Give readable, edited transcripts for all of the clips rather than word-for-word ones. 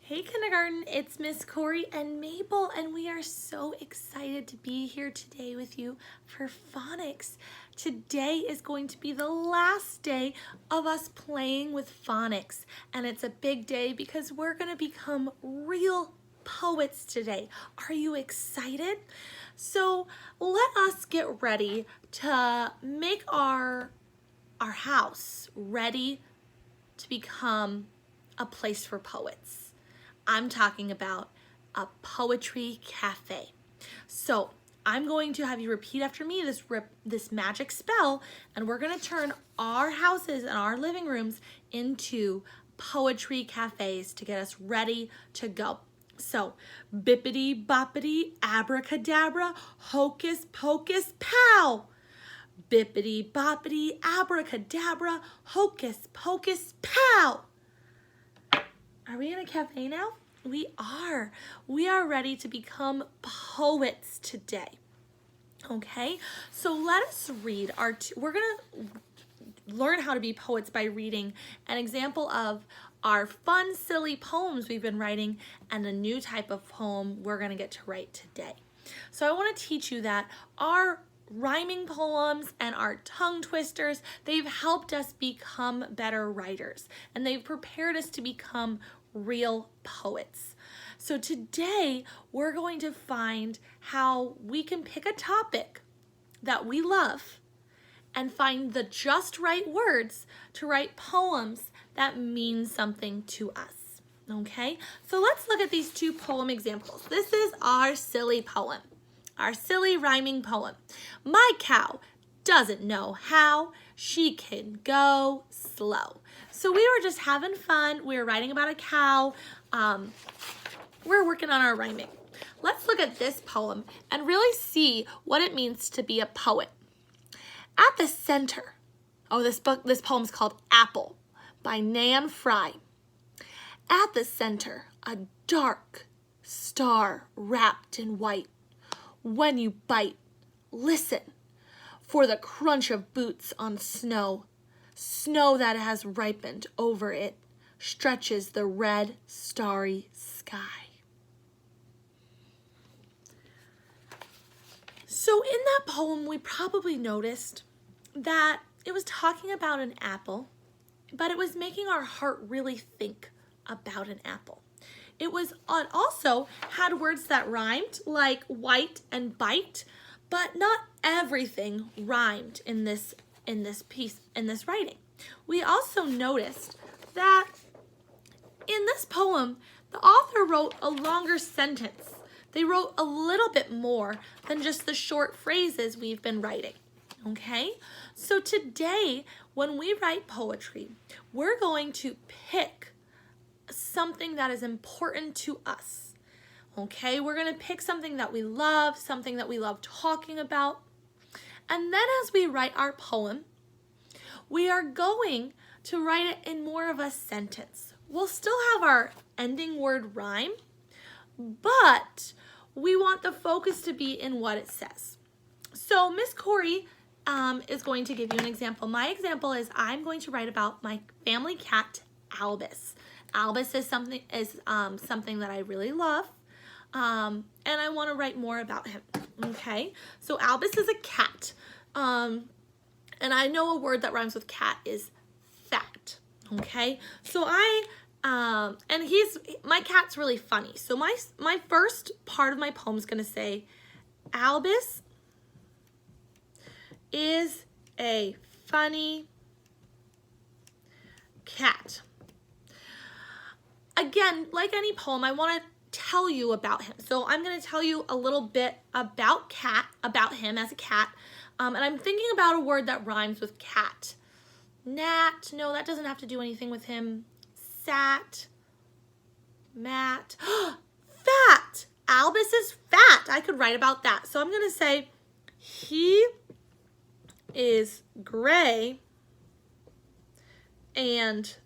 Hey kindergarten, it's Miss Corey and Mabel, and we are so excited to be here today with you for phonics. Today is going to be the last day of us playing with phonics, and it's a big day because we're going to become real poets today. Are you excited? So let us get ready to make our house ready to become a place for poets. I'm talking about a poetry cafe. So I'm going to have you repeat after me this magic spell, and we're going to turn our houses and our living rooms into poetry cafes to get us ready to go. So bippity boppity abracadabra, hocus pocus pow. Bippity boppity abracadabra, hocus pocus pow. Are we in a cafe now? We are. We are ready to become poets today. Okay, so let us read we're gonna learn how to be poets by reading an example of our fun, silly poems we've been writing and a new type of poem we're gonna get to write today. So I wanna teach you that our rhyming poems and our tongue twisters, they've helped us become better writers, and they've prepared us to become real poets. So today we're going to find how we can pick a topic that we love and find the just right words to write poems that mean something to us. Okay, so let's look at these two poem examples. This is our silly poem. Our silly rhyming poem. My cow doesn't know how she can go slow. So we were just having fun. We were writing about a cow. We're working on our rhyming. Let's look at this poem and really see what it means to be a poet. At the center, this poem is called Apple by Nan Fry. At the center, a dark star wrapped in white. When you bite, listen for the crunch of boots on snow. Snow that has ripened over it stretches the red, starry sky. So in that poem, we probably noticed that it was talking about an apple, but it was making our heart really think about an apple. It also had words that rhymed, like white and bite, but not everything rhymed in this writing. We also noticed that in this poem, the author wrote a longer sentence. They wrote a little bit more than just the short phrases we've been writing. Okay? So today, when we write poetry, we're going to pick something that is important to us. Okay, we're going to pick something that we love talking about. And then as we write our poem, we are going to write it in more of a sentence. We'll still have our ending word rhyme, but we want the focus to be in what it says. So Miss Corey is going to give you an example. My example is I'm going to write about my family cat, Albus. Albus is something that I really love, and I want to write more about him. Okay, so Albus is a cat, and I know a word that rhymes with cat is fat. Okay, so my cat's really funny. So my first part of my poem is going to say, Albus is a funny cat. Again, like any poem, I want to tell you about him. So I'm going to tell you a little bit about him as a cat. And I'm thinking about a word that rhymes with cat. Gnat, no, that doesn't have to do anything with him. Sat, mat, fat. Albus is fat. I could write about that. So I'm going to say, he is gray and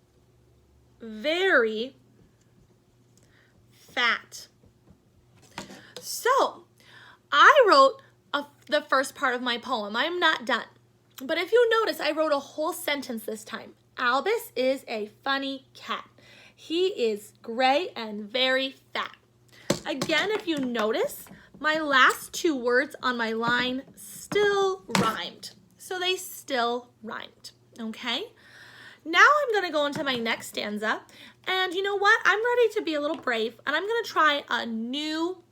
very fat. So I wrote the first part of my poem. I'm not done. But if you notice, I wrote a whole sentence this time. Albus is a funny cat. He is gray and very fat. Again, if you notice, my last two words on my line still rhymed. So they still rhymed, okay? Now I'm gonna go into my next stanza, and you know what? I'm ready to be a little brave, and I'm gonna try a new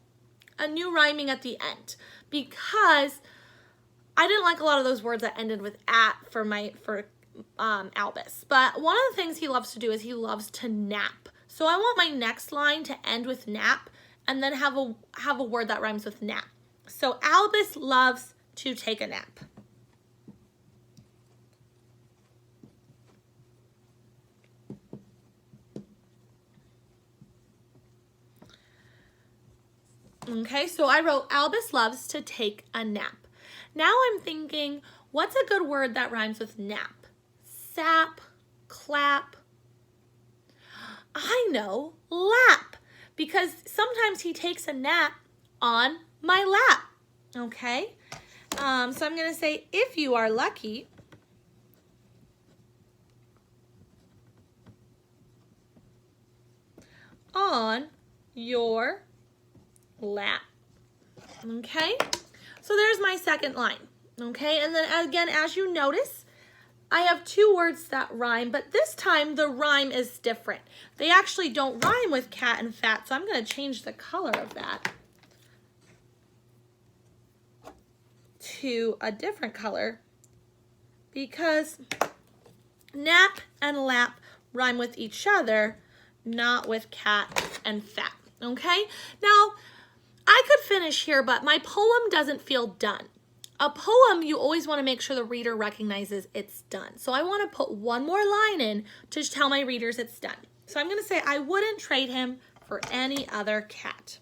rhyming at the end, because I didn't like a lot of those words that ended with at for Albus. But one of the things he loves to do is he loves to nap. So I want my next line to end with nap and then have a word that rhymes with nap. So Albus loves to take a nap. Okay, so I wrote Albus loves to take a nap. Now I'm thinking, what's a good word that rhymes with nap? Sap, clap. I know, lap, because sometimes he takes a nap on my lap, okay? So I'm gonna say, if you are lucky, on your lap, okay? So there's my second line, okay? And then again, as you notice, I have two words that rhyme, but this time the rhyme is different. They actually don't rhyme with cat and fat, so I'm gonna change the color of that to a different color, because nap and lap rhyme with each other, not with cat and fat, okay? Now, I could finish here, but my poem doesn't feel done. A poem, you always want to make sure the reader recognizes it's done. So I want to put one more line in to tell my readers it's done. So I'm going to say, I wouldn't trade him for any other cat.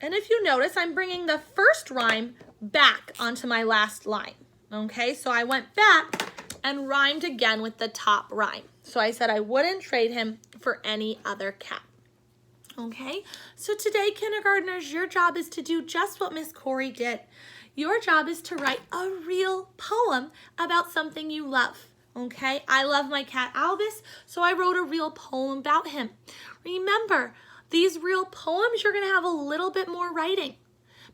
And if you notice, I'm bringing the first rhyme back onto my last line. Okay, so I went back and rhymed again with the top rhyme. So I said I wouldn't trade him for any other cat. Okay, so today, kindergartners, your job is to do just what Miss Corey did. Your job is to write a real poem about something you love. Okay, I love my cat Albus, so I wrote a real poem about him. Remember, these real poems, you're gonna have a little bit more writing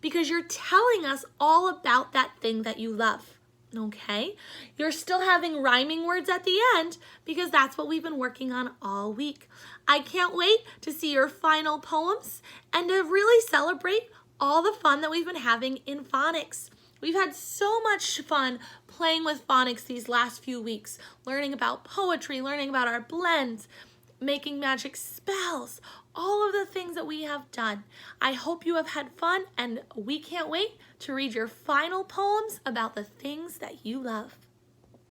because you're telling us all about that thing that you love. Okay, you're still having rhyming words at the end because that's what we've been working on all week. I can't wait to see your final poems and to really celebrate all the fun that we've been having in phonics. We've had so much fun playing with phonics these last few weeks, learning about poetry, learning about our blends, making magic spells, all of the things that we have done. I hope you have had fun, and we can't wait to read your final poems about the things that you love.